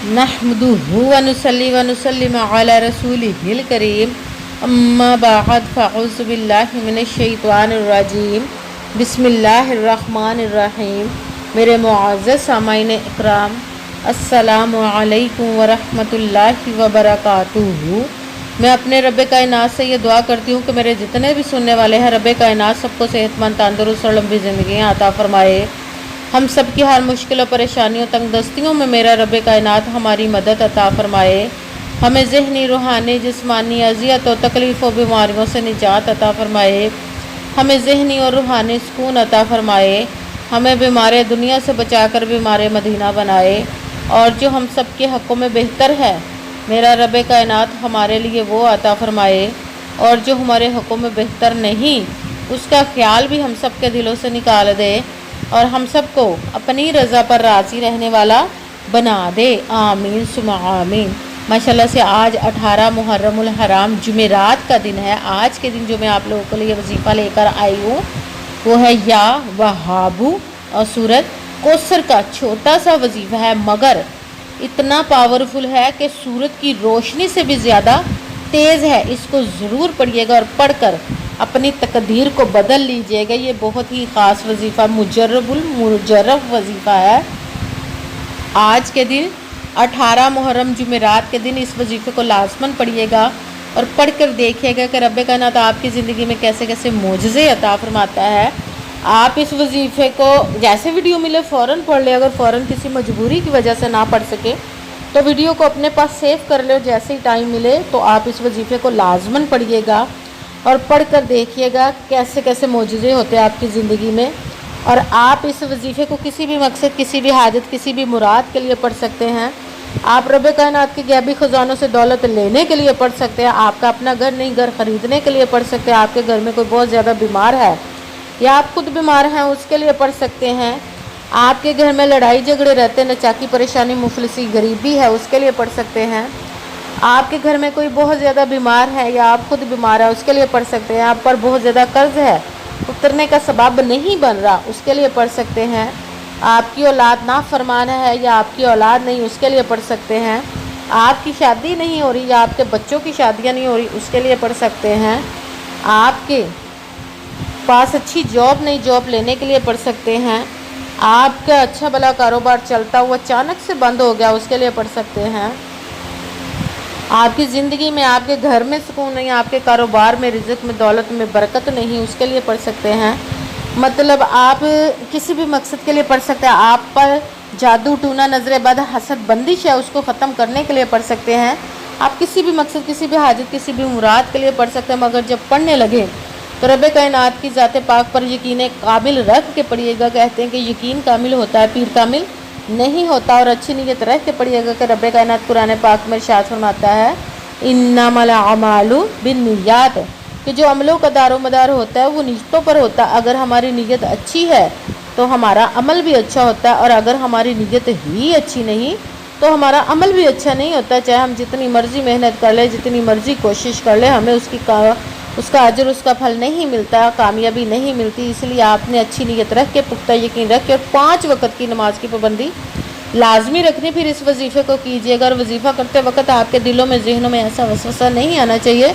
नहमदुहु व नुसल्ली व नुसल्लिम अला रसूलिहिल करीम अम्मा बाद फ़अऊज़ु बिल्लाहि मिनश शैतानिर रजीम बिस्मिल्लाहिर रहमानिर रहीम। मेरे मुअज़्ज़ज़ सामाईन इकराम, अस्सलामु अलैकुम व रहमतुल्लाहि व बरकातुहू। मैं अपने रब्बे कायनात से ये दुआ करती हूँ कि मेरे जितने भी सुनने वाले हैं, रब्बे कायनात सबको सेहतमंद, तंदुरुस्त और लंबी ज़िंदगियाँ अता फ़रमाए। हम सब की हर मुश्किलों, परेशानियों, तंगदस्तियों में मेरा रब्बे कायनात हमारी मदद अता फ़रमाए। हमें ज़हनी, रूहानी, जिस्मानी अज़ियत और तकलीफ़ और बीमारियों से निजात अता फ़रमाए। हमें ज़हनी और रूहानी सुकून अता फ़रमाए। हमें बीमार दुनिया से बचाकर बीमार मदीना बनाए। और जो हम सब के हक़ों में बेहतर है, मेरा रब्बे कायनात हमारे लिए वो अता फ़रमाए। और जो हमारे हक़ों में बेहतर नहीं, उसका ख्याल भी हम सब के दिलों से निकाल दे और हम सबको अपनी रज़ा पर राज़ी रहने वाला बना दे। आमीन सुमा आमीन। माशाल्लाह से आज 18 मुहर्रमुल हराम जुमेरात का दिन है। आज के दिन जो मैं आप लोगों के लिए वजीफ़ा लेकर आई हूँ वो है या वहाबू और सूरत कौसर का छोटा सा वजीफ़ा है, मगर इतना पावरफुल है कि सूरत की रोशनी से भी ज़्यादा तेज़ है। इसको ज़रूर पढ़िएगा और पढ़कर अपनी तकदीर को बदल लीजिएगा। ये बहुत ही ख़ास वजीफ़ा, मुजर्रब वजीफ़ा है। आज के दिन 18 मुहर्रम जुमेरात के दिन इस वजीफ़े को लाज़मन पढ़िएगा और पढ़कर देखिएगा कि रब्बे कायनात आपकी ज़िंदगी में कैसे कैसे मोजज़े अता फ़रमाता है। आप इस वजीफ़े को जैसे वीडियो मिले फ़ौरन पढ़ ले। अगर फ़ौरन किसी मजबूरी की वजह से ना पढ़ सके तो वीडियो को अपने पास सेव कर ले और जैसे ही टाइम मिले तो आप इस वजीफ़े को लाज़मन पढ़िएगा और पढ़कर देखिएगा कैसे कैसे मोजज़े होते हैं आपकी ज़िंदगी में। और आप इस वजीफ़े को किसी भी मकसद, किसी भी हाजत, किसी भी मुराद के लिए पढ़ सकते हैं। आप रब्बे कायनात के गैबी ख़ज़ानों से दौलत लेने के लिए पढ़ सकते हैं। आपका अपना घर नहीं, घर ख़रीदने के लिए पढ़ सकते हैं। आपके घर में कोई बहुत ज़्यादा बीमार है या आप खुद बीमार हैं, उसके लिए पढ़ सकते हैं। आपके घर में लड़ाई झगड़े रहते हैं, नचाकी, परेशानी, मुफलिसी, गरीबी है, उसके लिए पढ़ सकते हैं। आपके घर में कोई बहुत ज़्यादा बीमार है या आप खुद बीमार है, उसके लिए पढ़ सकते हैं। आप पर बहुत ज़्यादा कर्ज है, उतरने का सबब नहीं बन रहा, उसके लिए पढ़ सकते हैं। आपकी औलाद नाफरमान है या आपकी औलाद नहीं, उसके लिए पढ़ सकते हैं। आपकी शादी नहीं हो रही या आपके बच्चों की शादियाँ नहीं हो रही, उसके लिए पढ़ सकते हैं। आपके पास अच्छी जॉब नहीं, जॉब लेने के लिए पढ़ सकते हैं। आपका अच्छा भला कारोबार चलता हुआ अचानक से बंद हो गया, उसके लिए पढ़ सकते हैं। आपकी ज़िंदगी में, आपके घर में सुकून नहीं, आपके कारोबार में, रिज़्क़ में, दौलत में बरकत नहीं, उसके लिए पढ़ सकते हैं। मतलब आप किसी भी मकसद के लिए पढ़ सकते हैं। आप पर जादू, टूना, नज़र बद, हसद, बंदिश है, उसको ख़त्म करने के लिए पढ़ सकते हैं। आप किसी भी मकसद, किसी भी हाजत, किसी भी मुराद के लिए पढ़ सकते हैं। मगर जब पढ़ने लगे तो रब्बे कायनात की ज़ात पाक पर यकीन कामिल रख के पढ़िएगा। कहते हैं कि यकीन कामिल होता है, पीर कामिल नहीं होता। और अच्छी नीयत रख के पढ़िएगा कि रब्बे कायनात कुरान पाक में इरशाद फरमाता है, इन्नमल अमालु बिन्नियात, कि जो अमलों का दारोमदार होता है वो नीयतों पर होता है। अगर हमारी नीयत अच्छी है तो हमारा अमल भी अच्छा होता है, और अगर हमारी नीयत ही अच्छी नहीं तो हमारा अमल भी अच्छा नहीं होता। चाहे हम जितनी मर्ज़ी मेहनत कर ले, जितनी मर्ज़ी कोशिश कर ले, हमें उसका अजर, उसका फल नहीं मिलता, कामयाबी नहीं मिलती। इसलिए आपने अच्छी नीयत रख के, पुख्ता यकीन रख के और 5 वक़्त की नमाज की पाबंदी लाजमी रखनी। फिर इस वजीफ़े को कीजिएगा और वजीफ़ा करते वक्त आपके दिलों में, जहनों में ऐसा वसवसा नहीं आना चाहिए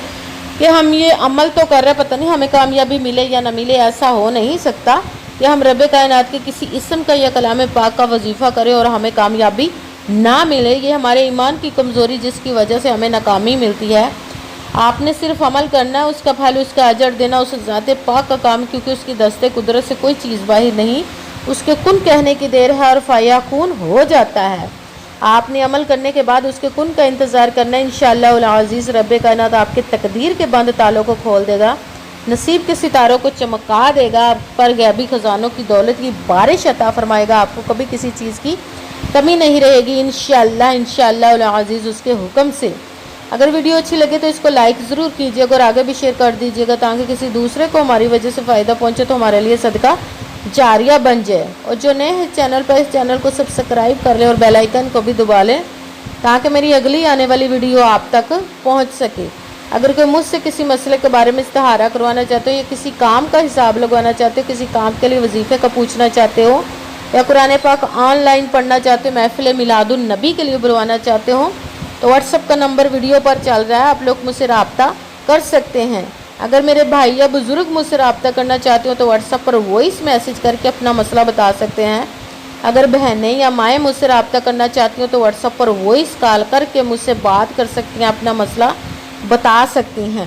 कि हम ये अमल तो कर रहे हैं, पता नहीं हमें कामयाबी मिले या ना मिले। ऐसा हो नहीं सकता कि हम रब्बे कायनात के किसी इस्म का या कलाम पाक का वजीफ़ा करें और हमें कामयाबी ना मिले। ये हमारे ईमान की कमज़ोरी, जिसकी वजह से हमें नाकामी मिलती है। आपने सिर्फ अमल करना है, उसका फल, उसका अजर देना उस ज़ात पाक का काम, क्योंकि उसकी दस्ते कुदरत से कोई चीज़ बाहर नहीं। उसके कुन कहने की देर है और फयाकून हो जाता है। आपने अमल करने के बाद उसके कुन का इंतज़ार करना है। इंशाअल्लाह अज़ीज़ रब्बे कायनात आपके तकदीर के बंद तालों को खोल देगा, नसीब के सितारों को चमका देगा, आप पर गैबी ख़ज़ानों की दौलत की बारिश अता फ़रमाएगा। आपको कभी किसी चीज़ की कमी नहीं रहेगी इंशाअल्लाह अज़ीज़ उसके हुक्म से। अगर वीडियो अच्छी लगे तो इसको लाइक ज़रूर कीजिएगा और आगे भी शेयर कर दीजिएगा, ताकि किसी दूसरे को हमारी वजह से फ़ायदा पहुँचे तो हमारे लिए सदका जारिया बन जाए। और जो नए हैं चैनल पर, इस चैनल को सब्सक्राइब कर लें और बेल आइकन को भी दबा लें, ताकि मेरी अगली आने वाली वीडियो आप तक पहुंच सके। अगर कोई मुझसे किसी मसले के बारे में इस्तिहारा करवाना चाहते हो या किसी काम का हिसाब लगवाना चाहते हो, किसी काम के लिए वजीफ़े का पूछना चाहते हो, یا قرآن پاک آن لائن پڑھنا چاہتے ہو، محفل میلاد النبی کے لیے بلوانا چاہتے ہو تو واٹس ایپ کا نمبر ویڈیو پر چل رہا ہے، آپ لوگ مجھ سے رابطہ کر سکتے ہیں۔ اگر میرے بھائی یا بزرگ مجھ سے رابطہ کرنا چاہتے ہو تو واٹس ایپ پر وائس میسیج کر کے اپنا مسئلہ بتا سکتے ہیں۔ اگر بہنیں یا مائیں مجھ سے رابطہ کرنا چاہتی ہوں تو واٹس ایپ پر وائس کال کر کے مجھ سے بات کر سکتی ہیں، اپنا مسئلہ بتا سکتی ہیں۔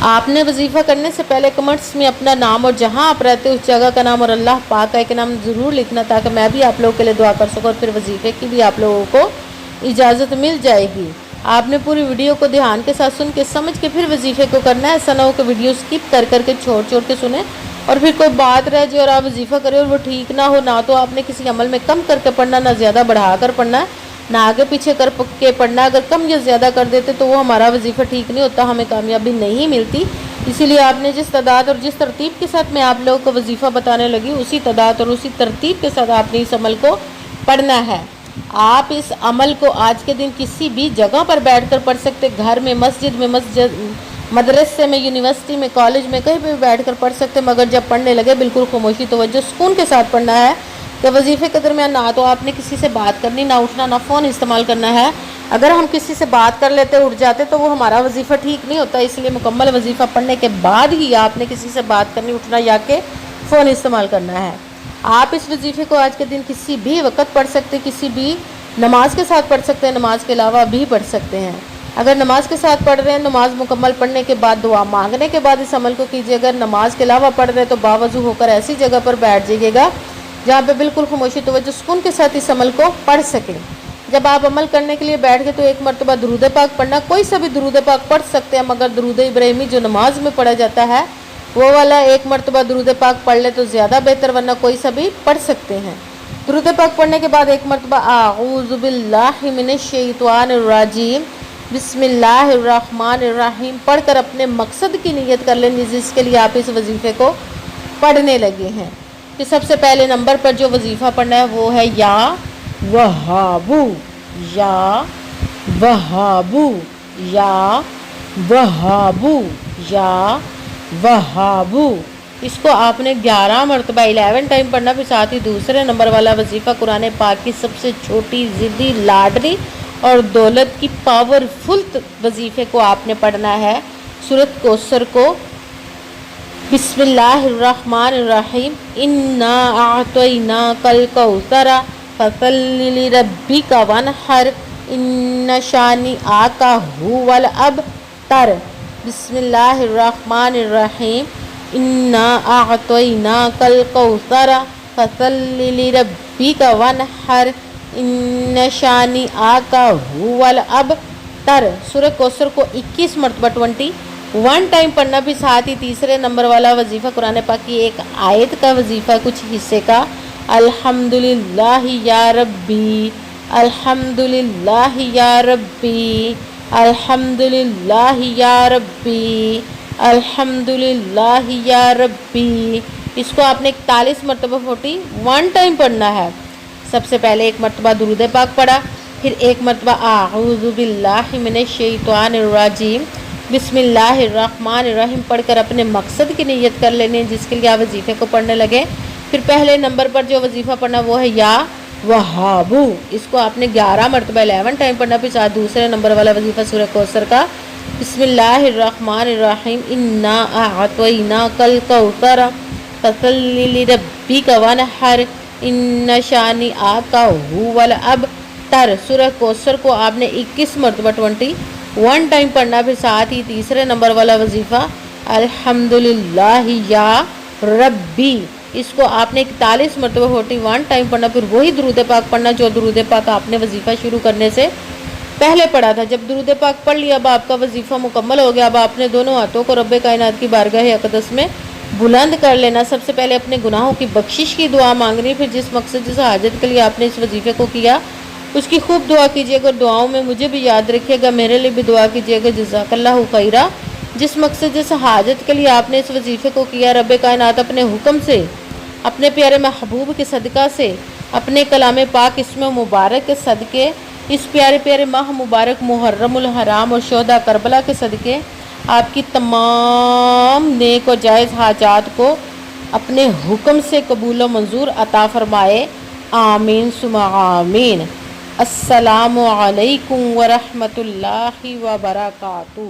آپ نے وظیفہ کرنے سے پہلے کمنٹس میں اپنا نام اور جہاں آپ رہتے ہیں اس جگہ کا نام اور اللہ پاک کا ایک نام ضرور لکھنا، تاکہ میں بھی آپ لوگوں کے لیے دعا کر سکوں اور پھر وظیفے کی بھی آپ لوگوں کو اجازت مل جائے گی۔ آپ نے پوری ویڈیو کو دھیان کے ساتھ سن کے سمجھ کے پھر وظیفے کو کرنا ہے، ایسا نہ ہو کہ ویڈیو سکپ کر کے چھوڑ کے سنیں اور پھر کوئی بات رہ جائے اور آپ وظیفہ کریں اور وہ ٹھیک نہ ہو، نہ تو آپ نے کسی عمل میں کم کر کے پڑھنا، نہ زیادہ بڑھا کر پڑھنا ہے، نہ آگے پیچھے کر کے پڑھنا۔ اگر کم یا زیادہ کر دیتے تو وہ ہمارا وظیفہ ٹھیک نہیں ہوتا، ہمیں کامیابی نہیں ملتی۔ اسی لیے آپ نے جس تعداد اور جس ترتیب کے ساتھ میں آپ لوگوں کو وظیفہ بتانے لگی، اسی تعداد اور اسی ترتیب کے ساتھ آپ نے اس عمل کو پڑھنا ہے۔ آپ اس عمل کو آج کے دن کسی بھی جگہ پر بیٹھ کر پڑھ سکتے، گھر میں، مسجد میں، مدرسے میں، یونیورسٹی میں، کالج میں، کہیں بھی بیٹھ کر پڑھ سکتے، مگر جب پڑھنے لگے بالکل خاموشی، توجہ، سکون کے ساتھ پڑھنا ہے کہ وظیفے کے درمیان نہ تو آپ نے کسی سے بات کرنی، نہ اٹھنا، نہ فون استعمال کرنا ہے۔ اگر ہم کسی سے بات کر لیتے، اٹھ جاتے تو وہ ہمارا وظیفہ ٹھیک نہیں ہوتا، اس لیے مکمل وظیفہ پڑھنے کے بعد ہی آپ نے کسی سے بات کرنی، اٹھنا یا کہ فون استعمال کرنا ہے۔ آپ اس وظیفے کو آج کے دن کسی بھی وقت پڑھ سکتے، کسی بھی نماز کے ساتھ پڑھ سکتے ہیں، نماز کے علاوہ بھی پڑھ سکتے ہیں۔ اگر نماز کے ساتھ پڑھ رہے ہیں، نماز مکمل پڑھنے کے بعد دعا مانگنے کے بعد اس عمل کو کیجیے۔ اگر نماز کے علاوہ پڑھ رہے ہیں تو باوضو ہو کر ایسی جگہ پر بیٹھ جائیے گا جہاں پہ بالکل خاموشی، توجہ، سکون کے ساتھ اس عمل کو پڑھ سکیں۔ جب آپ عمل کرنے کے لیے بیٹھ گئے تو ایک مرتبہ درود پاک پڑھنا، کوئی سا بھی درود پاک پڑھ سکتے ہیں، مگر درود ابراہیمی جو نماز میں پڑھا جاتا ہے وہ والا ایک مرتبہ درود پاک پڑھ لے تو زیادہ بہتر، ورنہ کوئی سا بھی پڑھ سکتے ہیں۔ درود پاک پڑھنے کے بعد ایک مرتبہ اعوذ باللہ من الشیطان الرجیم بسم اللہ الرحمن الرحیم پڑھ کر اپنے مقصد کی نیت کر لیں جس کے لیے آپ اس وظیفے کو پڑھنے لگے ہیں۔ کہ سب سے پہلے نمبر پر جو وظیفہ پڑھنا ہے وہ ہے یا وہابو، یا وہابو، یا وہابو، یا وہابو۔ اس کو آپ نے 11 مرتبہ 11 ٹائم پڑھنا، پھر ساتھ ہی دوسرے نمبر والا وظیفہ قرآن پاک کی سب سے چھوٹی، ضدی، لاڈلی اور دولت کی پاورفل وظیفے کو آپ نے پڑھنا ہے، سورۃ کوثر کو۔ بسم اللہ الرحمن الرحیم انا اعطیناک الکوثر فصل لربک وانحر ان شانئک ھو الابتر۔ بسم اللہ الرحمن الرحیم انا اعطیناک الکوثر فصل لربک وانحر ان شانئک ھو الابتر۔ سورۃ کوثر کو 21 مرتبہ 21 ٹائم پڑھنا، بھی ساتھ ہی تیسرے نمبر والا وظیفہ قرآن پاک کی ایک آیت کا وظیفہ، کچھ حصے کا، الحمدللہ یا ربی، الحمدللہ یا ربی، الحمدللہ یا ربی، الحمدللہ یا ربی۔ اس کو آپ نے 41 مرتبہ 41 ٹائم پڑھنا ہے۔ سب سے پہلے ایک مرتبہ درود پاک پڑھا، پھر ایک مرتبہ اعوذ باللہ من الشیطان الرجیم بسم اللہ الرحمن الرحیم پڑھ کر اپنے مقصد کی نیت کر لینے جس کے لیے آپ وظیفے کو پڑھنے لگے۔ پھر پہلے نمبر پر جو وظیفہ پڑھنا وہ ہے یا وہابو، اس کو آپ نے 11 مرتبہ 11 ٹائم پڑھنا، پھر ساتھ دوسرے نمبر والا وظیفہ سورۃ کوثر کا، بسم اللہ الرحمن الرحیم انا اعطیناک الکوثر فصل لربک وانحر ان شانئک ھو الابتر۔ سورۃ کوثر کو آپ نے 21 مرتبہ 21 ٹائم پڑھنا، پھر ساتھ ہی تیسرے نمبر والا وظیفہ الحمدللہ یا ربی، اس کو آپ نے 41 مرتبہ 41 ٹائم پڑھنا، پھر وہی درود پاک پڑھنا جو درود پاک آپ نے وظیفہ شروع کرنے سے پہلے پڑھا تھا۔ جب درود پاک پڑھ لیا، اب آپ کا وظیفہ مکمل ہو گیا، اب آپ نے دونوں ہاتھوں کو رب کائنات کی بارگاہ اقدس میں بلند کر لینا۔ سب سے پہلے اپنے گناہوں کی بخشش کی دعا مانگنی، پھر جس مقصد جس حاجت کے لیے آپ نے اس وظیفے کو کیا اس کی خوب دعا کیجیے گا، دعاؤں میں مجھے بھی یاد رکھیے گا، میرے لیے بھی دعا کیجیے گا، جزاک اللہ خیرہ۔ جس مقصد جس حاجت کے لیے آپ نے اس وظیفے کو کیا، رب کائنات اپنے حکم سے، اپنے پیارے محبوب کے صدقہ سے، اپنے کلام پاک اسم مبارک کے صدقے، اس پیارے پیارے ماہ مبارک محرم الحرام اور شہداء کربلا کے صدقے آپ کی تمام نیک و جائز حاجات کو اپنے حکم سے قبول و منظور عطا فرمائے، آمین ثم آمین۔ السلام علیکم ورحمۃ اللہ وبرکاتہ۔